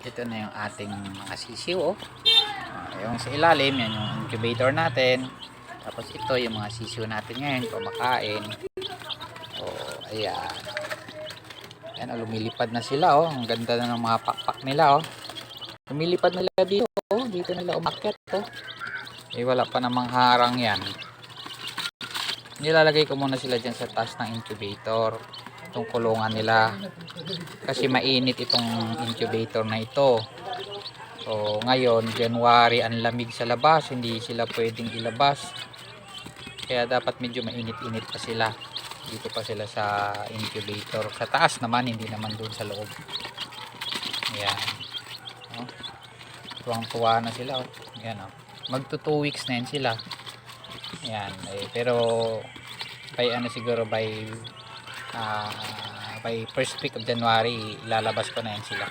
Ito na yung ating mga sisiw, oh. Yung sa ilalim, yan yung incubator natin. Tapos ito yung mga sisiw natin ngayon, kumakain. Oh, ayan. Ayan, lumilipad na sila, oh. Ang ganda na ng mga pakpak nila, oh. Lumilipad nila dito, oh. Dito nila umakyat, oh. Wala pa namang harang yan. Nilalagay ko muna sila dyan sa taas ng incubator, itong kulungan nila, kasi mainit itong incubator na ito. So ngayon January, ang lamig sa labas, hindi sila pwedeng ilabas, kaya dapat medyo mainit-init pa sila. Dito pa sila sa incubator, sa taas naman, hindi naman doon sa loob. Ayan, oh. Tuwang-tuwa na sila, oh. Ayan, oh. Magto 2 weeks na yan sila. Ayan, pero siguro by first week of January lalabas ko na yan sila.